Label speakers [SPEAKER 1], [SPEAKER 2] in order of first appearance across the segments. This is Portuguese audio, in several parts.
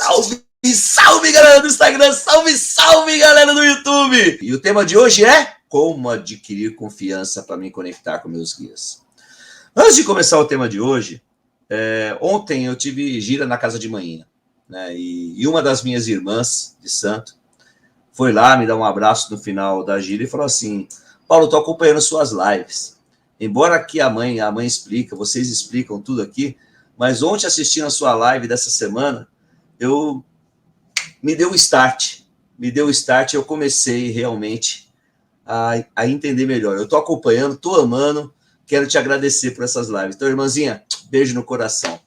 [SPEAKER 1] Salve, salve, galera do Instagram, salve, salve, galera do YouTube! E o tema de hoje é como adquirir confiança para me conectar com meus guias. Antes de começar o tema de hoje, ontem eu tive gira na casa de manhã, né? E uma das minhas irmãs de santo foi lá me dar um abraço no final da gira e falou assim: Paulo, estou acompanhando suas lives. Embora aqui a mãe explica, vocês explicam tudo aqui, mas ontem assistindo a sua live dessa semana, me deu o start, eu comecei realmente a entender melhor. Eu estou acompanhando, estou amando, quero te agradecer por essas lives. Então, irmãzinha, beijo no coração.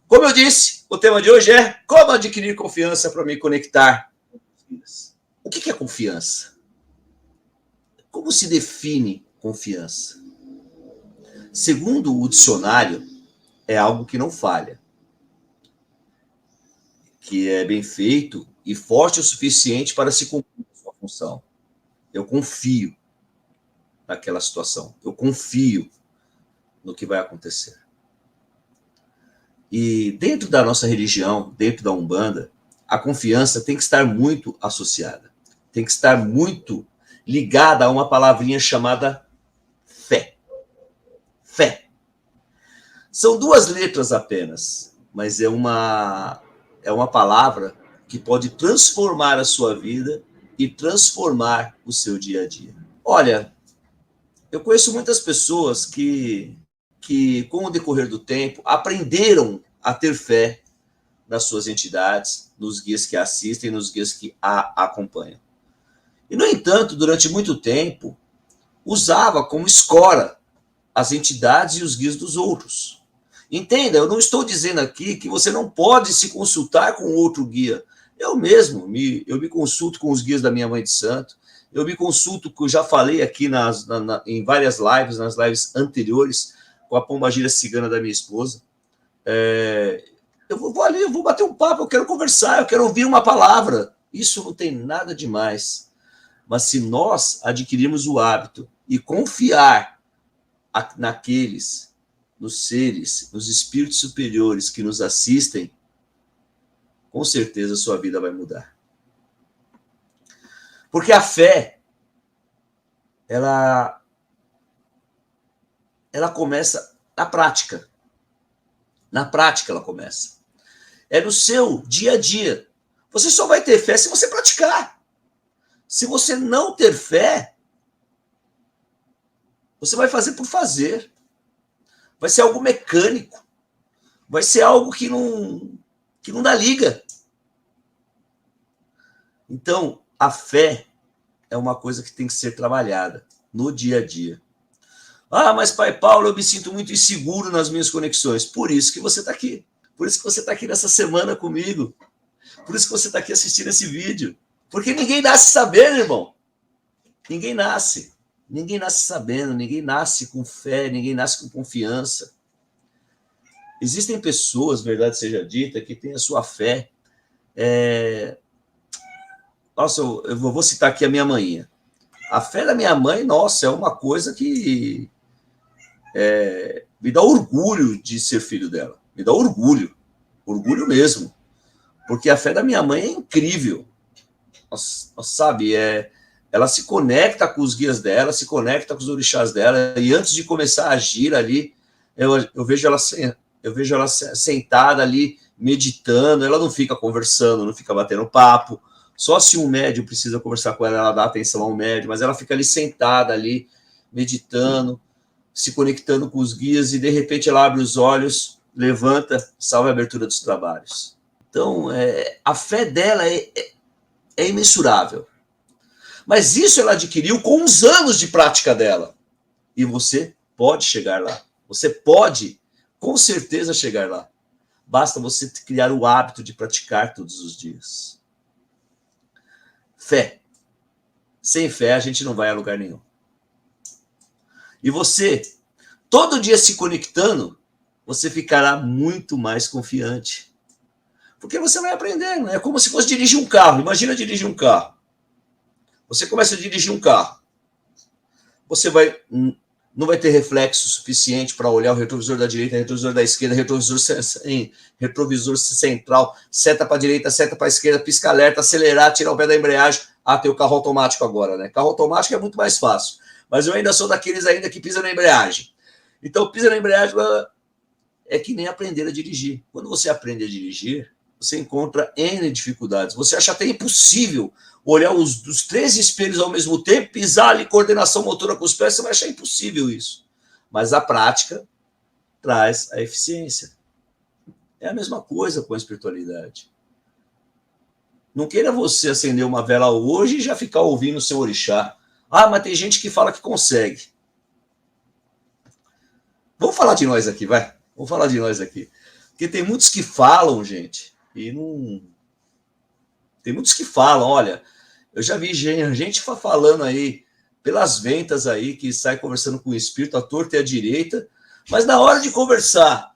[SPEAKER 1] Como eu disse, o tema de hoje é como adquirir confiança para me conectar. O que é confiança? Como se define confiança? Segundo o dicionário, é algo que não falha, que é bem feito e forte o suficiente para se cumprir a sua função. Eu confio naquela situação, eu confio no que vai acontecer. E dentro da nossa religião, dentro da Umbanda, a confiança tem que estar muito associada, tem que estar muito ligada a uma palavrinha chamada fé. Fé. São duas letras apenas, mas é uma palavra que pode transformar a sua vida e transformar o seu dia a dia. Olha, eu conheço muitas pessoas que com o decorrer do tempo, aprenderam a ter fé nas suas entidades, nos guias que a assistem, nos guias que a acompanham. E, no entanto, durante muito tempo, usava como escora as entidades e os guias dos outros. Entenda, eu não estou dizendo aqui que você não pode se consultar com outro guia. Eu mesmo, eu me consulto com os guias da minha mãe de santo, eu me consulto, que eu já falei aqui em várias lives, nas lives anteriores, com a pombagira cigana da minha esposa. Eu vou ali, eu vou bater um papo, eu quero conversar, eu quero ouvir uma palavra. Isso não tem nada de mais. Mas se nós adquirirmos o hábito e confiar naqueles, nos seres, nos espíritos superiores que nos assistem, com certeza a sua vida vai mudar. Porque a fé, ela começa na prática. Na prática ela começa. É no seu dia a dia. Você só vai ter fé se você praticar. Se você não ter fé, você vai fazer por fazer. Vai ser algo mecânico. Vai ser algo que não dá liga. Então, a fé é uma coisa que tem que ser trabalhada no dia a dia. Ah, mas Pai Paulo, eu me sinto muito inseguro nas minhas conexões. Por isso que você está aqui. Por isso que você está aqui nessa semana comigo. Por isso que você está aqui assistindo esse vídeo. Porque ninguém nasce sabendo, irmão. Ninguém nasce. Ninguém nasce sabendo, ninguém nasce com fé, ninguém nasce com confiança. Existem pessoas, verdade seja dita, que têm a sua fé. Nossa, eu vou citar aqui a minha mãinha. A fé da minha mãe, nossa, é uma coisa que me dá orgulho de ser filho dela. Me dá orgulho. Orgulho mesmo. Porque a fé da minha mãe é incrível. Nossa, sabe, ela se conecta com os guias dela, se conecta com os orixás dela, e antes de começar a agir ali, eu vejo ela sentada ali, meditando. Ela não fica conversando, não fica batendo papo. Só se um médium precisa conversar com ela, ela dá atenção ao médium, mas ela fica ali sentada, ali, meditando, se conectando com os guias, e de repente ela abre os olhos, levanta, salve a abertura dos trabalhos. Então, a fé dela é imensurável. Mas isso ela adquiriu com os anos de prática dela. E você pode chegar lá. Você pode, com certeza, chegar lá. Basta você criar o hábito de praticar todos os dias. Fé. Sem fé, a gente não vai a lugar nenhum. E você, todo dia se conectando, você ficará muito mais confiante. Porque você vai aprendendo. É como se fosse dirigir um carro. Imagina dirigir um carro. Você começa a dirigir um carro. Você vai não vai ter reflexo suficiente para olhar o retrovisor da direita, retrovisor da esquerda, retrovisor central, seta para a direita, seta para a esquerda, pisca-alerta, acelerar, tirar o pé da embreagem. Ah, tem o carro automático agora, né? Carro automático é muito mais fácil. Mas eu ainda sou daqueles ainda que pisa na embreagem. Então, pisa na embreagem é que nem aprender a dirigir. Quando você aprende a dirigir, você encontra N dificuldades. Você acha até impossível olhar os 3 espelhos ao mesmo tempo, pisar ali, coordenação motora com os pés, você vai achar impossível isso. Mas a prática traz a eficiência. É a mesma coisa com a espiritualidade. Não queira você acender uma vela hoje e já ficar ouvindo o seu orixá. Ah, mas tem gente que fala que consegue. Vamos falar de nós aqui, vai. Vamos falar de nós aqui. Porque tem muitos que falam, gente, e não... Tem muitos que falam, olha, eu já vi gente falando aí, pelas ventas aí, que sai conversando com o espírito, à torta e à direita, mas na hora de conversar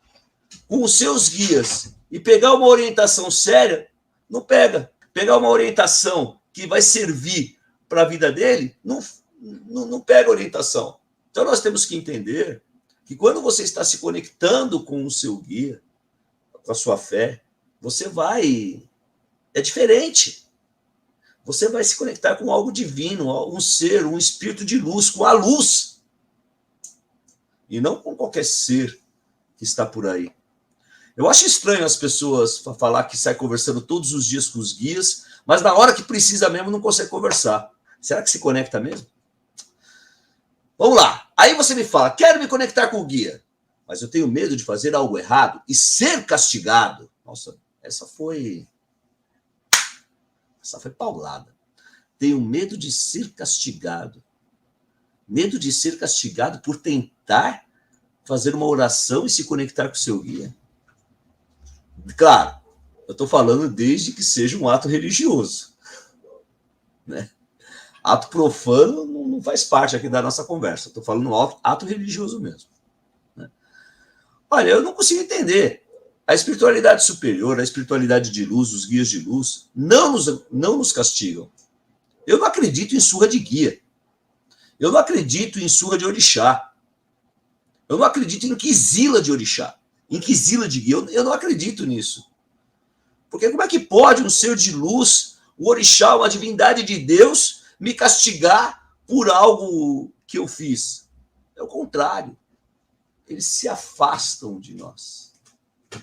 [SPEAKER 1] com os seus guias e pegar uma orientação séria, não pega. Pegar uma orientação que vai servir para a vida dele, não pega orientação. Então nós temos que entender que quando você está se conectando com o seu guia, com a sua fé, você vai... É diferente. Você vai se conectar com algo divino, um ser, um espírito de luz, com a luz. E não com qualquer ser que está por aí. Eu acho estranho as pessoas falar que sai conversando todos os dias com os guias, mas na hora que precisa mesmo não consegue conversar. Será que se conecta mesmo? Vamos lá. Aí você me fala, quero me conectar com o guia, mas eu tenho medo de fazer algo errado e ser castigado. Nossa, essa foi paulada. Tenho medo de ser castigado. Medo de ser castigado por tentar fazer uma oração e se conectar com o seu guia. Claro, eu estou falando desde que seja um ato religioso. Né? Ato profano não faz parte aqui da nossa conversa. Estou falando ato religioso mesmo. Né? Olha, eu não consigo entender. A espiritualidade superior, a espiritualidade de luz, os guias de luz, não nos castigam. Eu não acredito em surra de guia. Eu não acredito em surra de orixá. Eu não acredito em inquisila de orixá. Inquisila de guia. Eu não acredito nisso. Porque como é que pode um ser de luz, o orixá, uma divindade de Deus, me castigar por algo que eu fiz? É o contrário. Eles se afastam de nós.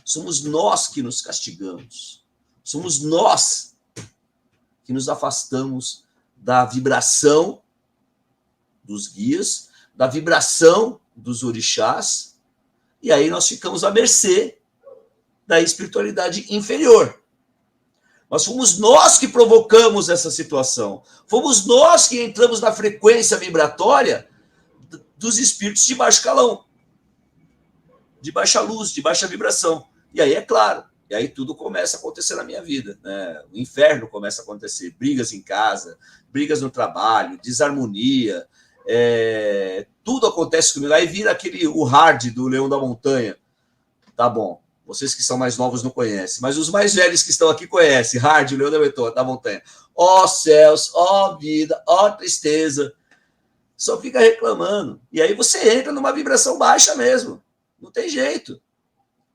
[SPEAKER 1] Somos nós que nos castigamos. Somos nós que nos afastamos da vibração dos guias, da vibração dos orixás, e aí nós ficamos à mercê da espiritualidade inferior. Mas fomos nós que provocamos essa situação. Fomos nós que entramos na frequência vibratória dos espíritos de baixo calão, de baixa luz, de baixa vibração. E aí, é claro, e aí tudo começa a acontecer na minha vida. Né? O inferno começa a acontecer. Brigas em casa, brigas no trabalho, desarmonia. Tudo acontece comigo. Aí vira o hard do Leão da Montanha. Tá bom, vocês que são mais novos não conhecem, mas os mais velhos que estão aqui conhecem. Hard, o Leão da Montanha. Ó céus, ó vida, ó tristeza. Só fica reclamando. E aí você entra numa vibração baixa mesmo. Não tem jeito.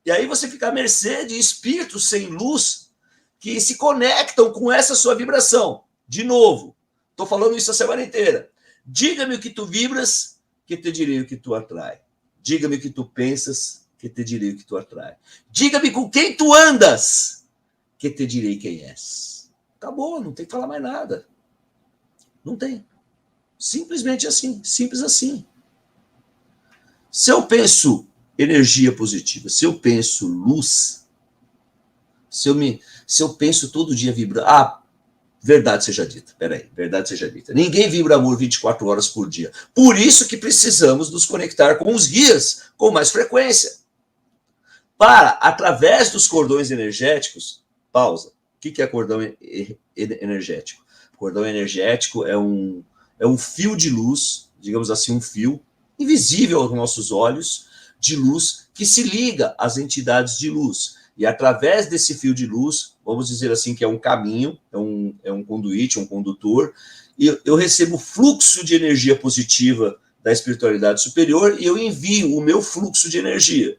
[SPEAKER 1] E aí você fica à mercê de espíritos sem luz que se conectam com essa sua vibração. De novo, estou falando isso a semana inteira. Diga-me o que tu vibras, que te direi o que tu atrai. Diga-me o que tu pensas, que te direi o que tu atrai. Diga-me com quem tu andas, que te direi quem és. Acabou, não tem que falar mais nada. Não tem. Simplesmente assim, simples assim. Se eu penso energia positiva, se eu penso luz, se eu penso todo dia vibrando... verdade seja dita. Peraí, verdade seja dita. Ninguém vibra amor 24 horas por dia. Por isso que precisamos nos conectar com os guias com mais frequência. Para, através dos cordões energéticos... Pausa. O que é cordão energético? Cordão energético é um fio de luz, digamos assim, um fio invisível aos nossos olhos, de luz, que se liga às entidades de luz. E através desse fio de luz, vamos dizer assim que é um caminho, é um conduíte, um condutor, e eu recebo fluxo de energia positiva da espiritualidade superior e eu envio o meu fluxo de energia.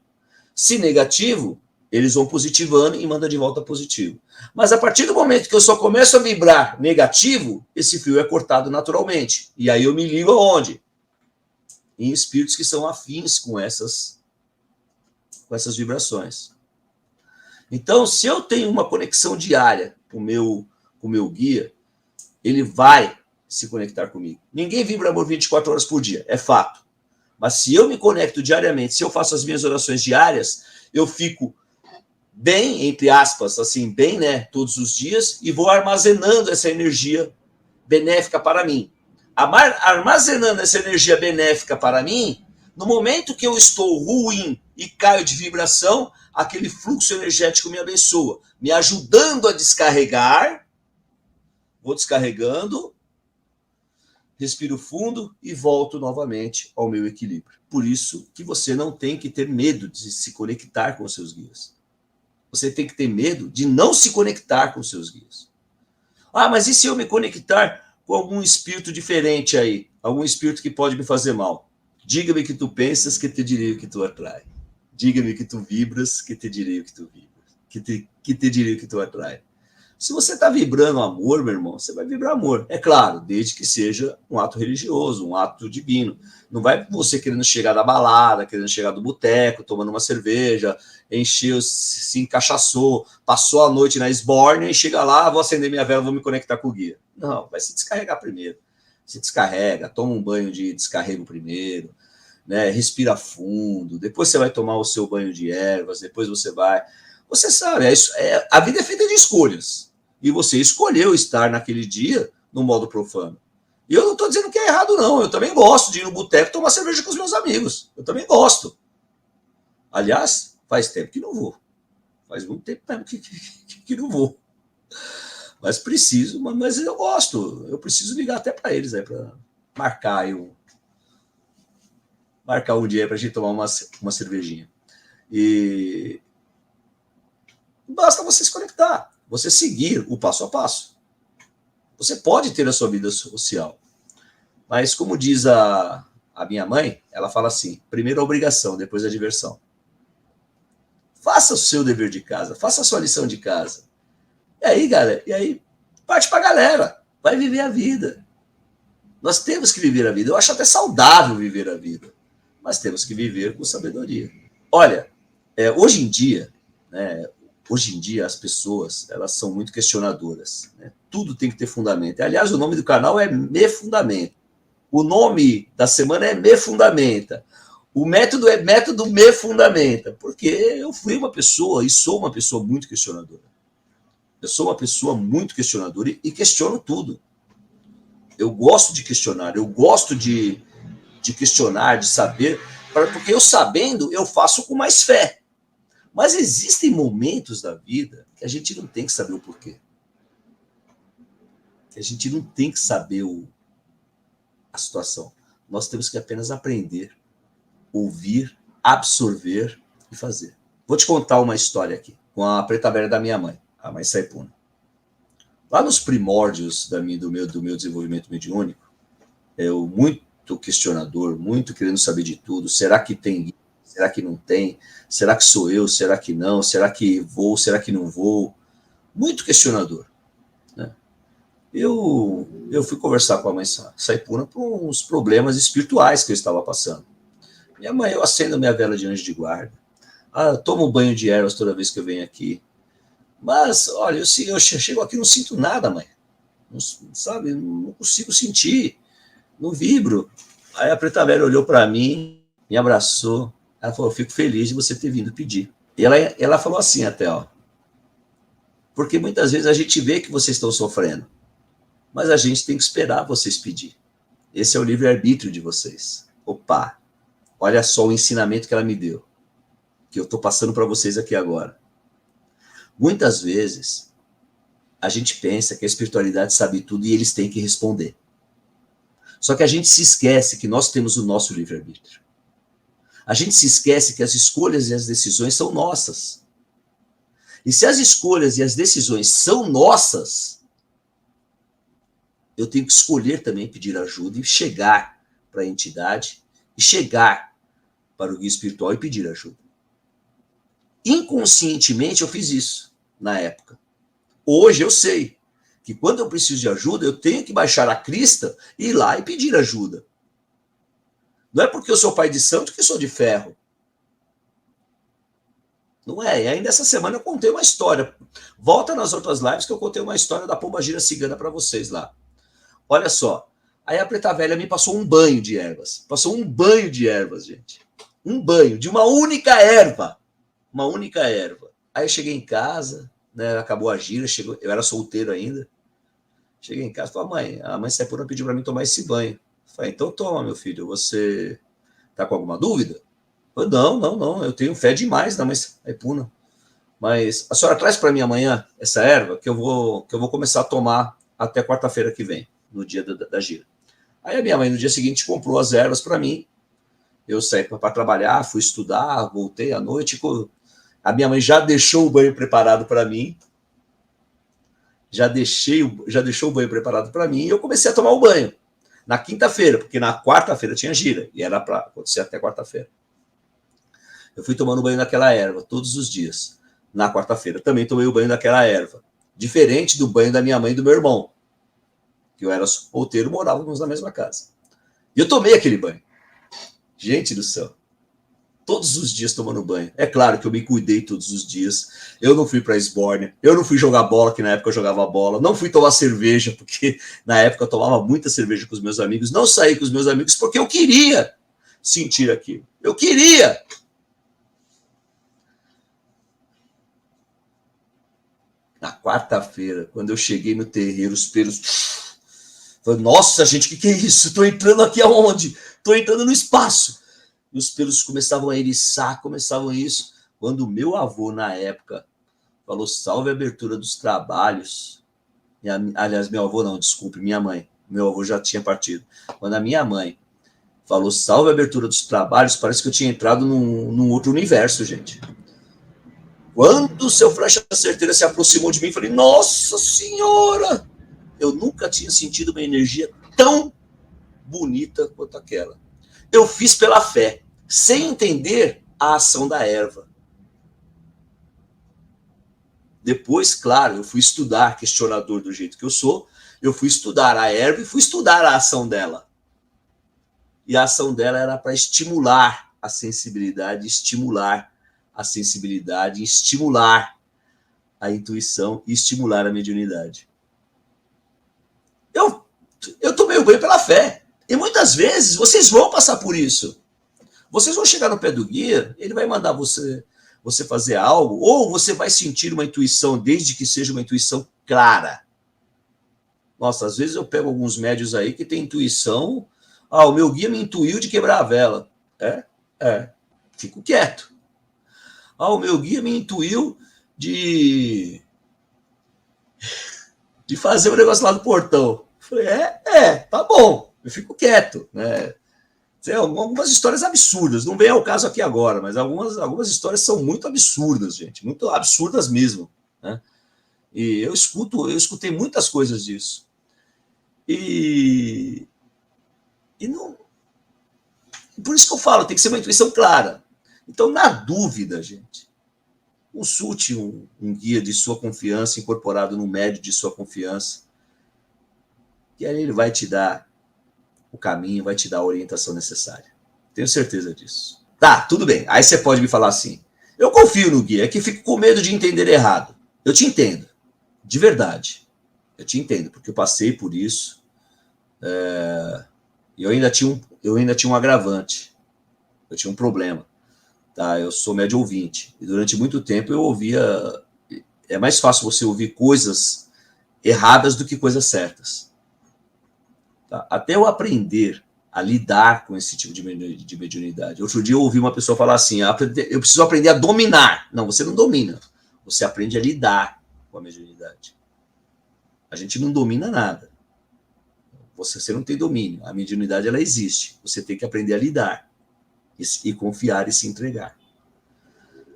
[SPEAKER 1] Se negativo, eles vão positivando e mandam de volta positivo. Mas a partir do momento que eu só começo a vibrar negativo, esse fio é cortado naturalmente. E aí eu me ligo aonde? Em espíritos que são afins com essas vibrações. Então, se eu tenho uma conexão diária com o meu guia, ele vai se conectar comigo. Ninguém vibra amor 24 horas por dia, é fato. Mas se eu me conecto diariamente, se eu faço as minhas orações diárias, eu fico bem, entre aspas, assim, bem, né, todos os dias, e vou armazenando essa energia benéfica para mim. Armazenando essa energia benéfica para mim, no momento que eu estou ruim e caio de vibração, aquele fluxo energético me abençoa, me ajudando a descarregar, vou descarregando, respiro fundo e volto novamente ao meu equilíbrio. Por isso que você não tem que ter medo de se conectar com os seus guias. Você tem que ter medo de não se conectar com os seus guias. Ah, mas e se eu me conectar com algum espírito diferente aí? Algum espírito que pode me fazer mal? Diga-me que tu pensas, que te direi o que tu atrai. Diga-me que tu vibras, que te direi o que tu vibras. Que te direi o que tu atrai. Se você está vibrando amor, meu irmão, você vai vibrar amor. É claro, desde que seja um ato religioso, um ato divino. Não vai você querendo chegar da balada, querendo chegar do boteco, tomando uma cerveja, encheu, se encaixaçou, passou a noite na esbórnia e chega lá, vou acender minha vela, vou me conectar com o guia. Não, vai se descarregar primeiro. Se descarrega, toma um banho de descarrego primeiro, né? Respira fundo, depois você vai tomar o seu banho de ervas, depois você vai... Você sabe, a vida é feita de escolhas. E você escolheu estar naquele dia no modo profano. E eu não estou dizendo que é errado, não. Eu também gosto de ir no boteco tomar cerveja com os meus amigos. Eu também gosto. Aliás, faz tempo que não vou. Faz muito tempo mesmo que não vou. Mas preciso, mas eu gosto. Eu preciso ligar até para eles aí, para marcar um dia para a gente tomar uma cervejinha. E basta você se conectar. Você seguir o passo a passo. Você pode ter a sua vida social. Mas, como diz a minha mãe, ela fala assim, primeiro a obrigação, depois a diversão. Faça o seu dever de casa, faça a sua lição de casa. E aí, galera, parte pra galera, vai viver a vida. Nós temos que viver a vida. Eu acho até saudável viver a vida. Mas temos que viver com sabedoria. Olha, hoje em dia, né, as pessoas, elas são muito questionadoras. Né? Tudo tem que ter fundamento. Aliás, o nome do canal é Me Fundamenta. O nome da semana é Me Fundamenta. O método é Método Me Fundamenta. Porque eu fui uma pessoa e sou uma pessoa muito questionadora. Eu sou uma pessoa muito questionadora e questiono tudo. Eu gosto de questionar, eu gosto de questionar, de saber, porque eu sabendo, eu faço com mais fé. Mas existem momentos da vida que a gente não tem que saber o porquê. Que a gente não tem que saber a situação. Nós temos que apenas aprender, ouvir, absorver e fazer. Vou te contar uma história aqui, com a preta velha da minha mãe, a mãe Saipuna. Lá nos primórdios do meu desenvolvimento mediúnico, eu muito questionador, muito querendo saber de tudo. Será que tem? Será que não tem? Será que sou eu? Será que não? Será que vou? Será que não vou? Muito questionador. Né? Eu fui conversar com a mãe Saipuna por uns problemas espirituais que eu estava passando. Minha mãe, eu acendo minha vela de anjo de guarda. Tomo um banho de ervas toda vez que eu venho aqui. Mas, olha, eu chego aqui e não sinto nada, mãe. Não, sabe? Não consigo sentir. Não vibro. Aí a preta velha olhou para mim, me abraçou. Ela falou, eu fico feliz de você ter vindo pedir. E ela falou assim até, ó. Porque muitas vezes a gente vê que vocês estão sofrendo. Mas a gente tem que esperar vocês pedir. Esse é o livre-arbítrio de vocês. Opa, olha só o ensinamento que ela me deu. Que eu estou passando para vocês aqui agora. Muitas vezes, a gente pensa que a espiritualidade sabe tudo e eles têm que responder. Só que a gente se esquece que nós temos o nosso livre-arbítrio. A gente se esquece que as escolhas e as decisões são nossas. E se as escolhas e as decisões são nossas, eu tenho que escolher também pedir ajuda e chegar para a entidade e chegar para o guia espiritual e pedir ajuda. Inconscientemente eu fiz isso na época. Hoje eu sei que quando eu preciso de ajuda, eu tenho que baixar a crista e ir lá e pedir ajuda. Não é porque eu sou pai de santo que sou de ferro. Não é. E ainda essa semana eu contei uma história. Volta nas outras lives que eu contei uma história da pombagira cigana para vocês lá. Olha só. Aí a preta velha me passou um banho de ervas. Passou um banho de ervas, gente. Um banho de uma única erva. Uma única erva. Aí eu cheguei em casa, né, acabou a gira, eu era solteiro ainda. Cheguei em casa e falei, a mãe Saipuna pediu para mim tomar esse banho. Falei, então toma, meu filho, você tá com alguma dúvida? Falei, não, eu tenho fé demais na mãe Saipuna. Mas a senhora traz para mim amanhã essa erva que eu vou começar a tomar até quarta-feira que vem, no dia da gira. Aí a minha mãe no dia seguinte comprou as ervas para mim. Eu saí para trabalhar, fui estudar, voltei à noite. A minha mãe já deixou o banho preparado para mim. Já deixou o banho preparado para mim e eu comecei a tomar o banho. Na quinta-feira, porque na quarta-feira tinha gira e era para acontecer até quarta-feira. Eu fui tomando banho daquela erva todos os dias. Na quarta-feira também tomei o banho daquela erva. Diferente do banho da minha mãe e do meu irmão. Que eu era solteiro, morávamos na mesma casa. E eu tomei aquele banho. Gente do céu. Todos os dias tomando banho. É claro que eu me cuidei todos os dias. Eu não fui para esbórnia. Eu não fui jogar bola, que na época eu jogava bola. Não fui tomar cerveja, porque na época eu tomava muita cerveja com os meus amigos. Não saí com os meus amigos porque eu queria sentir aquilo. Eu queria. Na quarta-feira, quando eu cheguei no terreiro, os pelos... Falei, nossa, gente, o que é isso? Estou entrando aqui aonde? Estou entrando no espaço. E os pelos começavam a eriçar, começavam isso. Quando o meu avô, na época, falou, salve a abertura dos trabalhos. Aliás, meu avô não, desculpe, minha mãe. Meu avô já tinha partido. Quando a minha mãe falou, salve a abertura dos trabalhos, parece que eu tinha entrado num outro universo, gente. Quando o seu Flecha Certeira se aproximou de mim, falei, nossa senhora! Eu nunca tinha sentido uma energia tão bonita quanto aquela. Eu fiz pela fé, sem entender a ação da erva. Depois, claro, eu fui estudar, questionador do jeito que eu sou, eu fui estudar a erva e fui estudar a ação dela. E a ação dela era para estimular a sensibilidade, estimular a sensibilidade, estimular a intuição e estimular a mediunidade. Eu tomei o banho pela fé. E muitas vezes vocês vão passar por isso. Vocês vão chegar no pé do guia, ele vai mandar você fazer algo, ou você vai sentir uma intuição, desde que seja uma intuição clara. Nossa, às vezes eu pego alguns médios aí que tem intuição. O meu guia me intuiu de quebrar a vela. Fico quieto. O meu guia me intuiu de fazer o negócio lá do portão. Eu falei, tá bom, eu fico quieto, né? Algumas histórias absurdas, não vem ao caso aqui agora, mas algumas histórias são muito absurdas, gente, muito absurdas mesmo, né? E eu escutei muitas coisas disso. E não. Por isso que eu falo, tem que ser uma intuição clara. Então, na dúvida, gente, consulte um guia de sua confiança, incorporado no médio de sua confiança, e aí ele vai te dar o caminho, vai te dar a orientação necessária. Tenho certeza disso. Tá, tudo bem. Aí você pode me falar assim, eu confio no guia, é que fico com medo de entender errado. Eu te entendo, de verdade. Eu te entendo, porque eu passei por isso. Eu ainda tinha um agravante. Eu tinha um problema. Tá? Eu sou médio ouvinte. E durante muito tempo eu ouvia... É mais fácil você ouvir coisas erradas do que coisas certas. Tá? Até eu aprender a lidar com esse tipo de mediunidade. Outro dia eu ouvi uma pessoa falar assim, eu preciso aprender a dominar. Não, você não domina. Você aprende a lidar com a mediunidade. A gente não domina nada. Você não tem domínio. A mediunidade, ela existe. Você tem que aprender a lidar. E confiar e se entregar.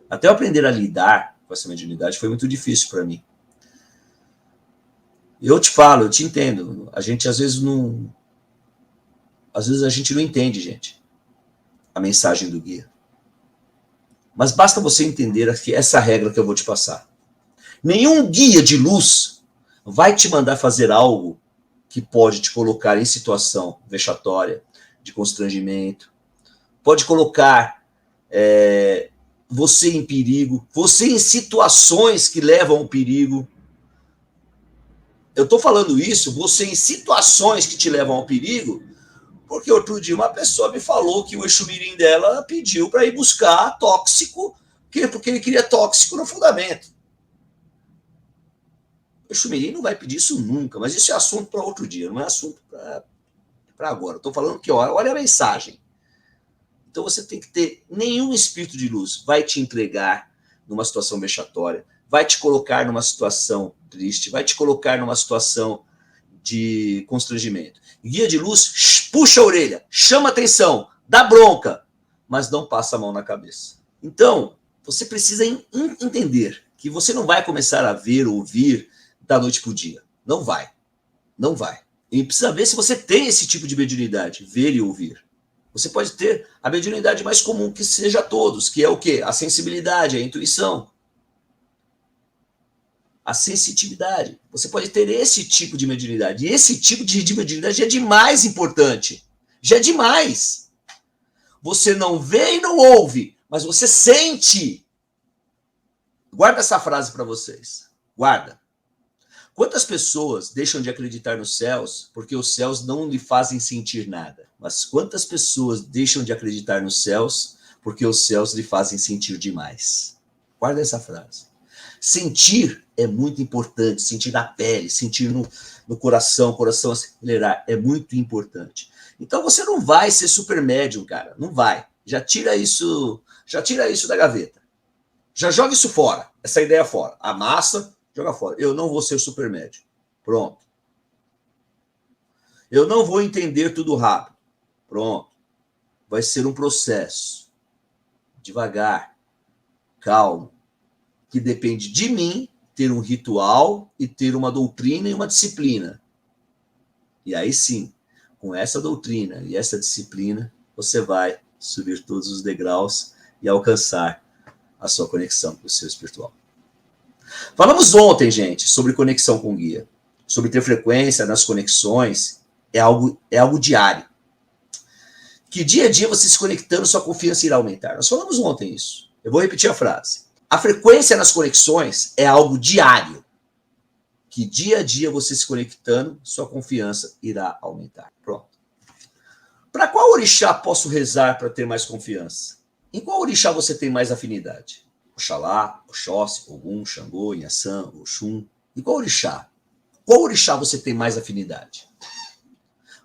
[SPEAKER 1] Até eu aprender a lidar com essa mediunidade foi muito difícil para mim. Eu te falo, eu te entendo. A gente às vezes não Às vezes a gente não entende, gente, a mensagem do guia. Mas basta você entender aqui essa regra que eu vou te passar. Nenhum guia de luz vai te mandar fazer algo que pode te colocar em situação vexatória, de constrangimento, pode colocar você em perigo, você em situações que levam ao perigo. Eu estou falando isso, você em situações que te levam ao perigo, porque outro dia uma pessoa me falou que o Exumirim dela pediu para ir buscar tóxico, porque ele queria tóxico no fundamento. O Exumirim não vai pedir isso nunca, mas isso é assunto para outro dia, não é assunto para agora. Estou falando que, olha a mensagem. Então você tem que ter, nenhum espírito de luz vai te entregar numa situação vexatória, vai te colocar numa situação triste, vai te colocar numa situação de constrangimento. Guia de luz puxa a orelha, chama atenção, dá bronca, mas não passa a mão na cabeça. Então, você precisa entender que você não vai começar a ver ou ouvir da noite para o dia. Não vai. Não vai. E precisa ver se você tem esse tipo de mediunidade, ver e ouvir. Você pode ter a mediunidade mais comum que seja a todos, que é o quê? A sensibilidade, a intuição. A sensitividade. Você pode ter esse tipo de mediunidade. E esse tipo de mediunidade é demais importante. Já é demais. Você não vê e não ouve, mas você sente. Guarda essa frase para vocês. Guarda. Quantas pessoas deixam de acreditar nos céus porque os céus não lhe fazem sentir nada? Mas quantas pessoas deixam de acreditar nos céus porque os céus lhe fazem sentir demais? Guarda essa frase. Sentir é muito importante, sentir na pele, sentir no coração acelerar, é muito importante. Então você não vai ser super médium, cara, não vai. Já tira isso da gaveta. Já joga isso fora, essa ideia fora. Amassa, joga fora. Eu não vou ser super médium. Pronto. Eu não vou entender tudo rápido. Pronto. Vai ser um processo. Devagar, calmo, que depende de mim ter um ritual e ter uma doutrina e uma disciplina. E aí sim, com essa doutrina e essa disciplina, você vai subir todos os degraus e alcançar a sua conexão com o seu espiritual. Falamos ontem, gente, sobre conexão com o guia, sobre ter frequência nas conexões, é algo diário. Que dia a dia você se conectando, sua confiança irá aumentar. Nós falamos ontem isso. Eu vou repetir a frase. A frequência nas conexões é algo diário. Que dia a dia você se conectando, sua confiança irá aumentar. Pronto. Para qual orixá posso rezar para ter mais confiança? Em qual orixá você tem mais afinidade? Oxalá, Oxóssi, Ogum, Xangô, Inhaçã, Oxum. E qual orixá? Qual orixá você tem mais afinidade?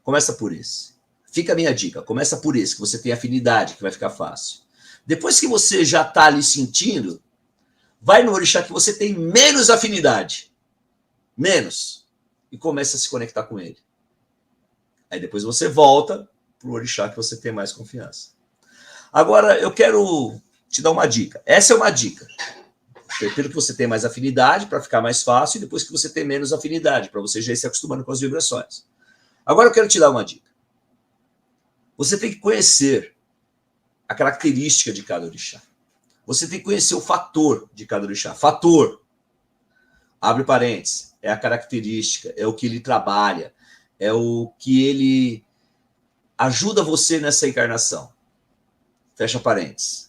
[SPEAKER 1] Começa por esse. Fica a minha dica. Começa por esse, que você tem afinidade, que vai ficar fácil. Depois que você já está ali sentindo, vai no orixá que você tem menos afinidade. Menos. E começa a se conectar com ele. Aí depois você volta para o orixá que você tem mais confiança. Agora, eu quero te dar uma dica. Essa é uma dica. Primeiro que você tem mais afinidade, para ficar mais fácil, e depois que você tem menos afinidade, para você já ir se acostumando com as vibrações. Agora eu quero te dar uma dica. Você tem que conhecer a característica de cada orixá. Você tem que conhecer o fator de cada orixá. Fator, abre parênteses, é a característica, é o que ele trabalha, é o que ele ajuda você nessa encarnação. Fecha parênteses.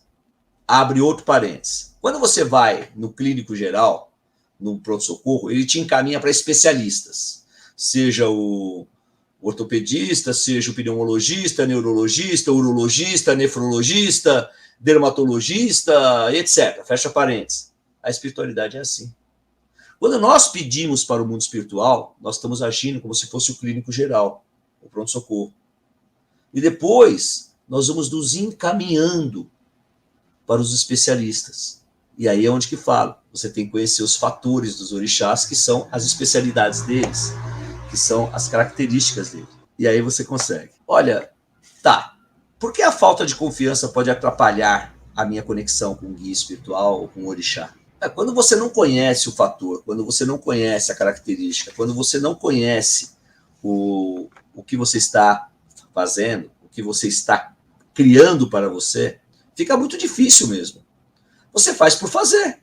[SPEAKER 1] Abre outro parênteses. Quando você vai no clínico geral, no pronto-socorro, ele te encaminha para especialistas. Seja o ortopedista, seja o pneumologista, neurologista, urologista, nefrologista, dermatologista, etc. Fecha parênteses. A espiritualidade é assim. Quando nós pedimos para o mundo espiritual, nós estamos agindo como se fosse o clínico geral, o pronto-socorro. E depois, nós vamos nos encaminhando para os especialistas. E aí é onde que falo. Você tem que conhecer os fatores dos orixás, que são as especialidades deles, que são as características dele. E aí você consegue. Olha, tá. Por que a falta de confiança pode atrapalhar a minha conexão com o guia espiritual ou com o orixá? Quando você não conhece o fator, quando você não conhece a característica, quando você não conhece o que você está fazendo, o que você está criando para você, fica muito difícil mesmo. Você faz por fazer.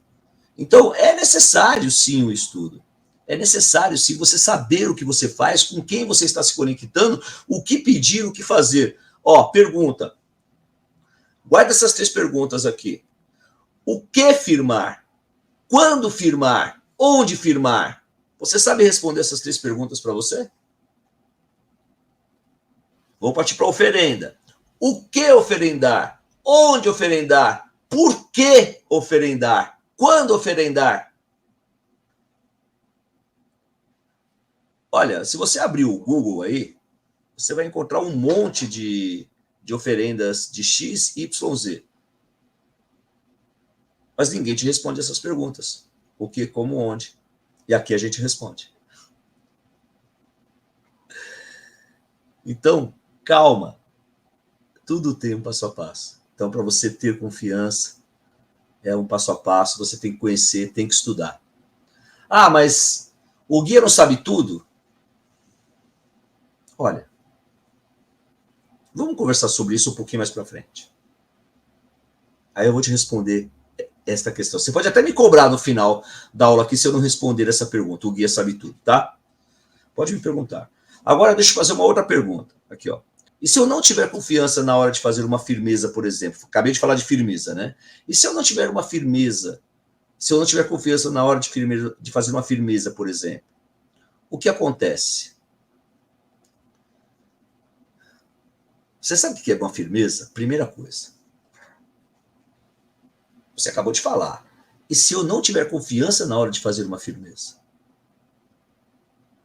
[SPEAKER 1] Então, é necessário, sim, o estudo. É necessário, sim, você saber o que você faz, com quem você está se conectando, o que pedir, o que fazer. Ó, pergunta. Guarda essas 3 perguntas aqui. O que firmar? Quando firmar? Onde firmar? Você sabe responder essas 3 perguntas para você? Vamos partir para a oferenda. O que oferendar? Onde oferendar? Por que oferendar? Quando oferendar? Olha, se você abrir o Google aí, você vai encontrar um monte de oferendas de X, Y, Z. Mas ninguém te responde essas perguntas. O que, como, onde. E aqui a gente responde. Então, calma. Tudo tem um passo a passo. Então, para você ter confiança, é um passo a passo, você tem que conhecer, tem que estudar. Ah, mas o guia não sabe tudo? Olha, vamos conversar sobre isso um pouquinho mais para frente. Aí eu vou te responder esta questão. Você pode até me cobrar no final da aula aqui se eu não responder essa pergunta. O guia sabe tudo, tá? Pode me perguntar. Agora deixa eu fazer uma outra pergunta. Aqui, ó. E se eu não tiver confiança na hora de fazer uma firmeza, por exemplo? Acabei de falar de firmeza, né? E se eu não tiver uma firmeza, se eu não tiver confiança na hora de fazer uma firmeza, por exemplo, o que acontece? Você sabe o que é uma firmeza? Primeira coisa. Você acabou de falar. E se eu não tiver confiança na hora de fazer uma firmeza?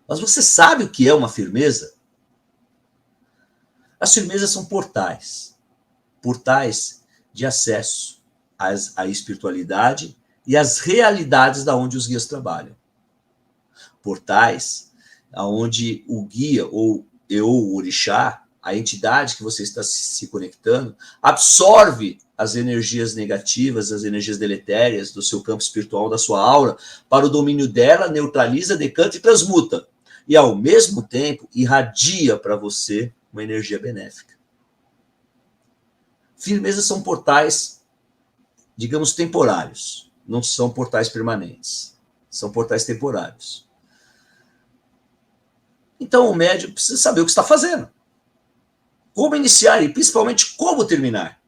[SPEAKER 1] Mas você sabe o que é uma firmeza? As firmezas são portais. Portais de acesso à espiritualidade e às realidades da onde os guias trabalham. Portais onde o guia ou o orixá, a entidade que você está se conectando, absorve as energias negativas, as energias deletérias do seu campo espiritual, da sua aura, para o domínio dela, neutraliza, decanta e transmuta. E, ao mesmo tempo, irradia para você uma energia benéfica. Firmezas são portais, digamos, temporários. Não são portais permanentes. São portais temporários. Então, o médium precisa saber o que está fazendo. Como iniciar e, principalmente, como terminar.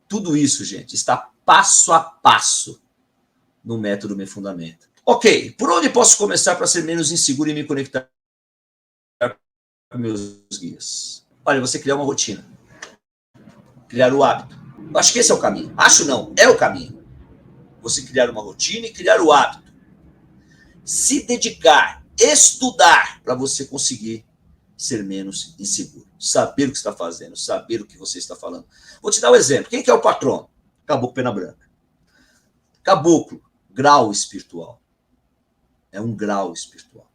[SPEAKER 1] Tudo isso, gente, está passo a passo no método Me Fundamenta. Ok, por onde posso começar para ser menos inseguro e me conectar com meus guias? Olha, você criar uma rotina. Criar o hábito. Eu acho que esse é o caminho. Acho não, é o caminho. Você criar uma rotina e criar o hábito. Se dedicar, estudar, para você conseguir ser menos inseguro. Saber o que está fazendo, saber o que você está falando. Vou te dar um exemplo. Quem que é o patrono? Caboclo Pena Branca. Caboclo, grau espiritual. É um grau espiritual.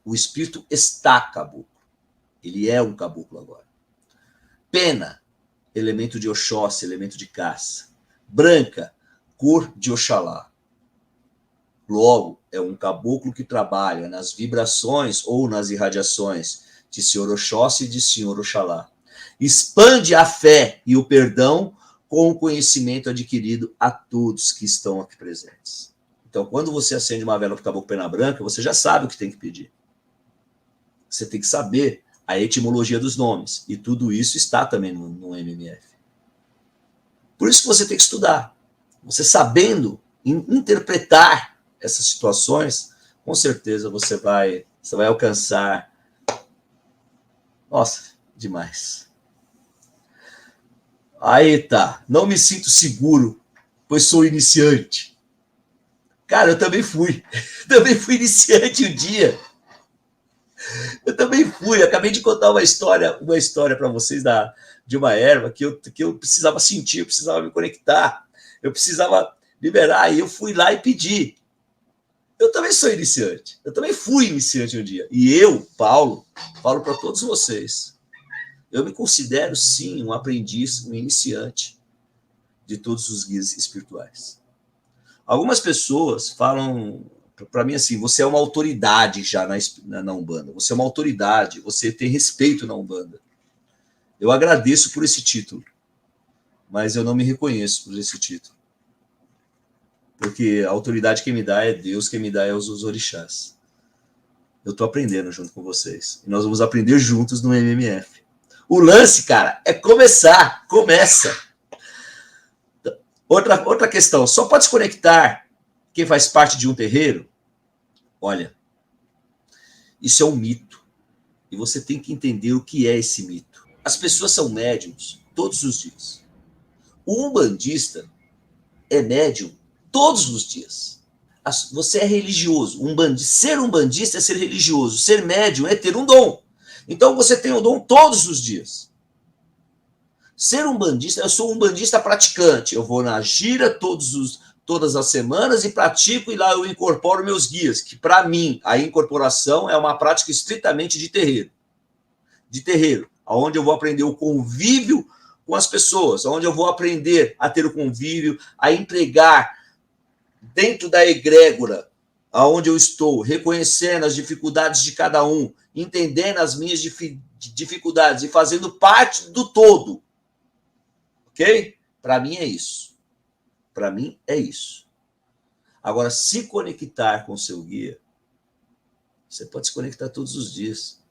[SPEAKER 1] O espírito está caboclo. Ele é um caboclo agora. Pena, elemento de Oxóssi, elemento de caça. Branca, cor de Oxalá. Logo, é um caboclo que trabalha nas vibrações ou nas irradiações de Senhor Oxóssi e de Senhor Oxalá. Expande a fé e o perdão com o conhecimento adquirido a todos que estão aqui presentes. Então, quando você acende uma vela para o Caboclo Pena Branca, você já sabe o que tem que pedir. Você tem que saber a etimologia dos nomes. E tudo isso está também no MMF. Por isso que você tem que estudar. Você sabendo interpretar essas situações, com certeza você vai alcançar. Nossa, demais. Aí tá. Não me sinto seguro, pois sou iniciante. Cara, eu também fui. Também fui iniciante um dia. Eu também fui. Acabei de contar uma história para vocês de uma erva que eu precisava sentir, eu precisava me conectar, eu precisava liberar. E eu fui lá e pedi. Eu também sou iniciante. Eu também fui iniciante um dia. E eu, Paulo, falo para todos vocês. Eu me considero, sim, um aprendiz, um iniciante de todos os guias espirituais. Algumas pessoas falam Para mim, assim, você é uma autoridade já na Umbanda. Você é uma autoridade, você tem respeito na Umbanda. Eu agradeço por esse título, mas eu não me reconheço por esse título. Porque a autoridade quem me dá é Deus, quem me dá é os orixás. Eu estou aprendendo junto com vocês. E nós vamos aprender juntos no MMF. O lance, cara, é começar. Começa. Outra questão. Só pode se conectar quem faz parte de um terreiro? Olha, isso é um mito. E você tem que entender o que é esse mito. As pessoas são médiums todos os dias. O umbandista é médium todos os dias. Você é religioso. Ser umbandista é ser religioso. Ser médium é ter um dom. Então você tem o dom todos os dias. Ser umbandista, eu sou um umbandista praticante. Eu vou na gira todas as semanas e pratico, e lá eu incorporo meus guias, que para mim a incorporação é uma prática estritamente de terreiro. De terreiro, onde eu vou aprender o convívio com as pessoas, onde eu vou aprender a ter o convívio, a entregar dentro da egrégora, aonde eu estou, reconhecendo as dificuldades de cada um, entendendo as minhas dificuldades e fazendo parte do todo. Ok? Para mim é isso. Para mim é isso. Agora, se conectar com o seu guia, você pode se conectar todos os dias.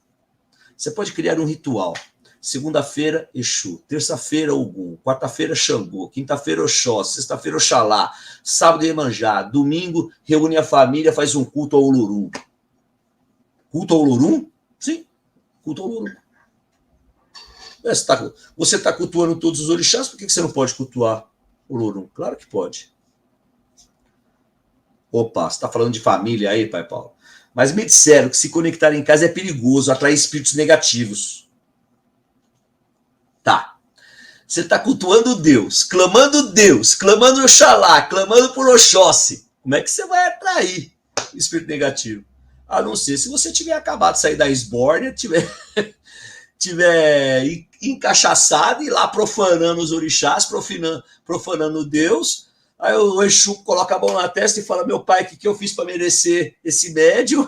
[SPEAKER 1] Você pode criar um ritual. Segunda-feira, Exu. Terça-feira, Ogum. Quarta-feira, Xangô. Quinta-feira, Oxóssi. Sexta-feira, Oxalá. Sábado, Iemanjá. Domingo, reúne a família, faz um culto ao Olorum. Culto ao Olorum? Sim, culto ao Olorum. Você está cultuando todos os orixás, por que você não pode cultuar o Olorum? Claro que pode. Opa, você está falando de família aí, Pai Paulo? Mas me disseram que se conectar em casa é perigoso, atrair espíritos negativos. Tá. Você está cultuando Deus, clamando Oxalá, clamando por Oxóssi. Como é que você vai atrair o espírito negativo? A não ser se você tiver acabado de sair da esbórnia, tiver encaixaçado e lá profanando os orixás, profanando Deus. Aí o Exu coloca a mão na testa e fala: meu pai, o que eu fiz para merecer esse médium?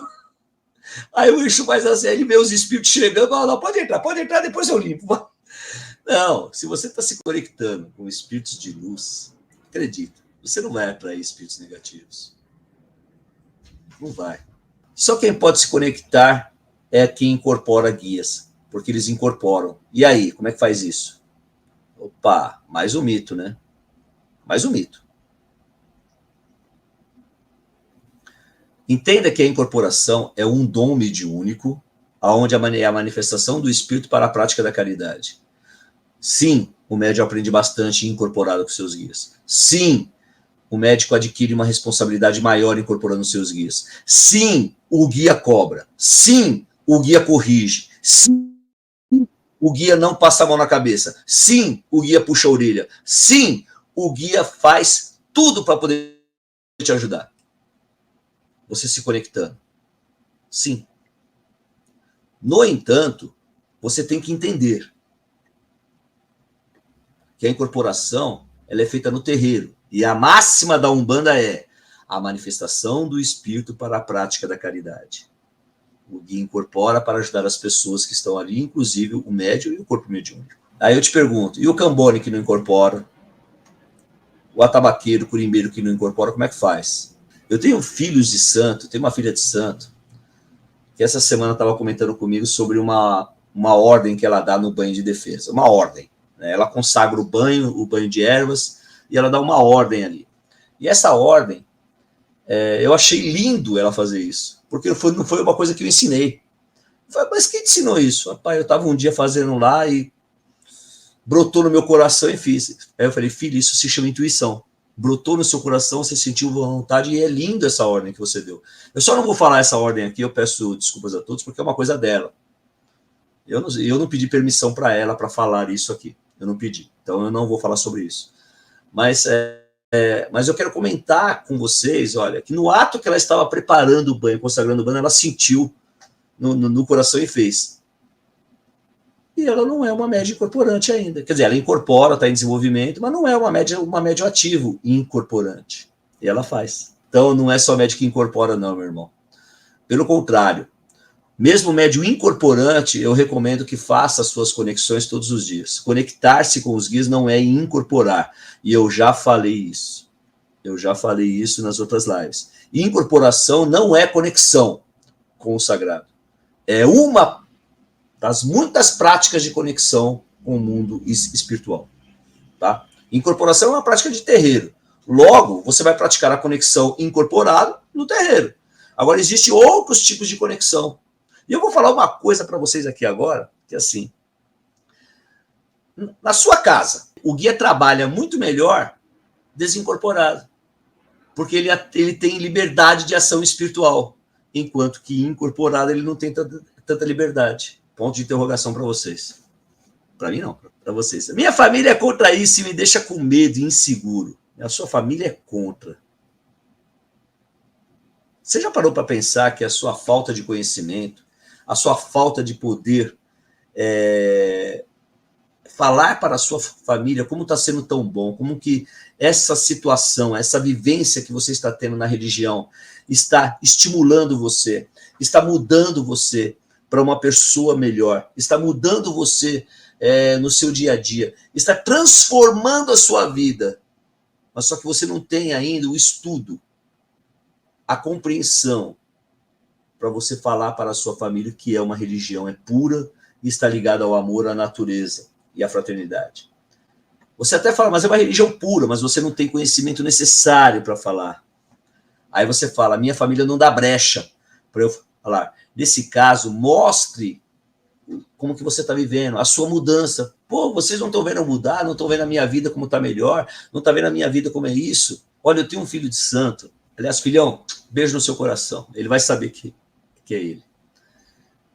[SPEAKER 1] Aí o Exu faz assim, ele vê os espíritos chegando, não, pode entrar, depois eu limpo. Não, se você está se conectando com espíritos de luz, acredita, você não vai atrair espíritos negativos. Não vai. Só quem pode se conectar é quem incorpora guias, porque eles incorporam. E aí, como é que faz isso? Opa, mais um mito, né? Mais um mito. Entenda que a incorporação é um dom mediúnico, onde é a manifestação do espírito para a prática da caridade. Sim, o médium aprende bastante incorporado com seus guias. Sim, o médico adquire uma responsabilidade maior incorporando seus guias. Sim, o guia cobra. Sim, o guia corrige. Sim, o guia não passa a mão na cabeça. Sim, o guia puxa a orelha. Sim, o guia faz tudo para poder te ajudar. Você se conectando. Sim. No entanto, você tem que entender que a incorporação ela é feita no terreiro. E a máxima da Umbanda é a manifestação do espírito para a prática da caridade. O guia incorpora para ajudar as pessoas que estão ali, inclusive o médium e o corpo mediúnico. Aí eu te pergunto, e o cambone que não incorpora? O atabaqueiro, o curimbeiro que não incorpora, como é que faz? Eu tenho filhos de santo, tenho uma filha de santo, que essa semana estava comentando comigo sobre uma ordem que ela dá no banho de defesa. Uma ordem. Né? Ela consagra o banho de ervas, e ela dá uma ordem ali. E essa ordem, eu achei lindo ela fazer isso, porque não foi uma coisa que eu ensinei. Eu falei, mas quem te ensinou isso? Rapaz, eu estava um dia fazendo lá e brotou no meu coração e fiz. Aí eu falei, filho, isso se chama intuição. Brotou no seu coração, você sentiu vontade, e é lindo essa ordem que você deu. Eu só não vou falar essa ordem aqui, eu peço desculpas a todos, porque é uma coisa dela. Eu não pedi permissão para ela para falar isso aqui. Eu não pedi. Então eu não vou falar sobre isso. Mas eu quero comentar com vocês, olha, que no ato que ela estava preparando o banho, consagrando o banho, ela sentiu no coração e fez. E ela não é uma média incorporante ainda. Quer dizer, ela incorpora, está em desenvolvimento, mas não é uma média ativo incorporante. E ela faz. Então, não é só médio que incorpora, não, meu irmão. Pelo contrário, mesmo médio incorporante, eu recomendo que faça as suas conexões todos os dias. Conectar-se com os guias não é incorporar. E eu já falei isso. Eu já falei isso nas outras lives. Incorporação não é conexão com o sagrado. É uma das muitas práticas de conexão com o mundo espiritual. Tá? Incorporação é uma prática de terreiro. Logo, você vai praticar a conexão incorporada no terreiro. Agora, existem outros tipos de conexão. E eu vou falar uma coisa para vocês aqui agora, que é assim, na sua casa, o guia trabalha muito melhor desincorporado, porque ele tem liberdade de ação espiritual, enquanto que incorporado ele não tem tanta liberdade. Ponto de interrogação para vocês. Para mim não, para vocês. Minha família é contra isso e me deixa com medo e inseguro. A sua família é contra. Você já parou para pensar que a sua falta de conhecimento, a sua falta de poder falar para a sua família como está sendo tão bom, como que essa situação, essa vivência que você está tendo na religião está estimulando você, está mudando você para uma pessoa melhor, está mudando você no seu dia a dia, está transformando a sua vida, mas só que você não tem ainda o estudo, a compreensão para você falar para a sua família que é uma religião, é pura e está ligada ao amor, à natureza e à fraternidade. Você até fala, mas é uma religião pura, mas você não tem conhecimento necessário para falar. Aí você fala, minha família não dá brecha para eu falar. Nesse caso, mostre como que você está vivendo, a sua mudança. Pô, vocês não estão vendo eu mudar, não estão vendo a minha vida como está melhor, não estão vendo a minha vida como é isso. Olha, eu tenho um filho de santo. Aliás, filhão, beijo no seu coração. Ele vai saber que é ele.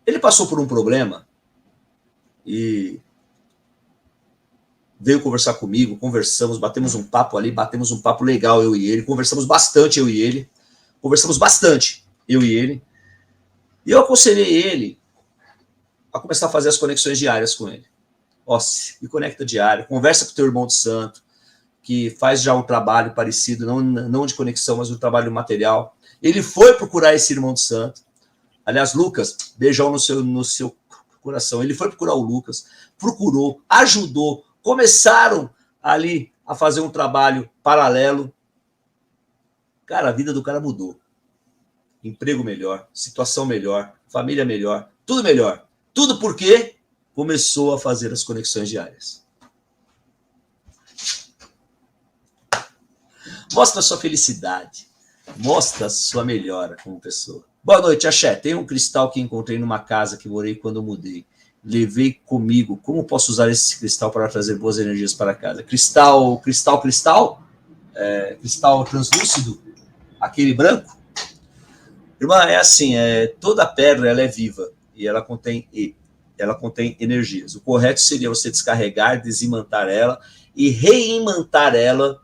[SPEAKER 1] Ele passou por um problema e veio conversar comigo, conversamos, batemos um papo ali, batemos um papo legal, eu e ele, conversamos bastante, eu e ele, e eu aconselhei ele a começar a fazer as conexões diárias com ele. Ó, se conecta diário, conversa com o teu irmão de santo, que faz já um trabalho parecido, não de conexão, mas um trabalho material. Ele foi procurar esse irmão de santo. Aliás, Lucas, beijão no seu coração. Ele foi procurar o Lucas, procurou, ajudou, começaram ali a fazer um trabalho paralelo. Cara, a vida do cara mudou. Emprego melhor, situação melhor, família melhor, tudo melhor. Tudo porque começou a fazer as conexões diárias. Mostra a sua felicidade. Mostra a sua melhora como pessoa. Boa noite, Axé. Tem um cristal que encontrei numa casa que morei quando eu mudei. Levei comigo. Como posso usar esse cristal para trazer boas energias para casa? Cristal? Cristal translúcido? Aquele branco? Irmã, é assim, toda pedra ela é viva e ela contém energias. O correto seria você descarregar, desimantar ela e reimantar ela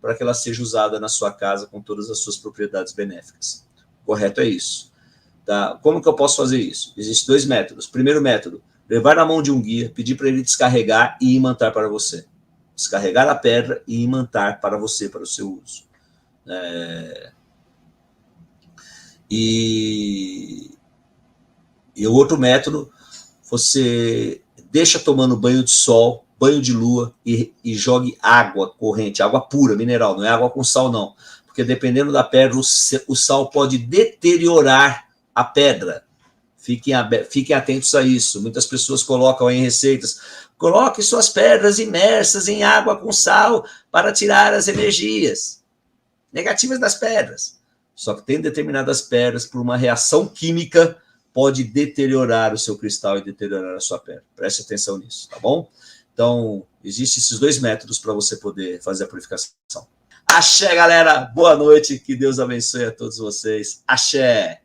[SPEAKER 1] para que ela seja usada na sua casa com todas as suas propriedades benéficas. O correto é isso. Tá? Como que eu posso fazer isso? Existem 2 métodos. Primeiro método, levar na mão de um guia, pedir para ele descarregar e imantar para você. Descarregar a pedra e imantar para você, para o seu uso. E o outro método, você deixa tomando banho de sol, banho de lua e jogue água corrente, água pura, mineral, não é água com sal não, porque dependendo da pedra, o sal pode deteriorar a pedra. Fiquem atentos a isso. Muitas pessoas colocam em receitas, coloque suas pedras imersas em água com sal para tirar as energias negativas das pedras. Só que tem determinadas pedras, por uma reação química, pode deteriorar o seu cristal e deteriorar a sua pedra. Preste atenção nisso, tá bom? Então, existem esses 2 métodos para você poder fazer a purificação. Axé, galera! Boa noite, que Deus abençoe a todos vocês. Axé!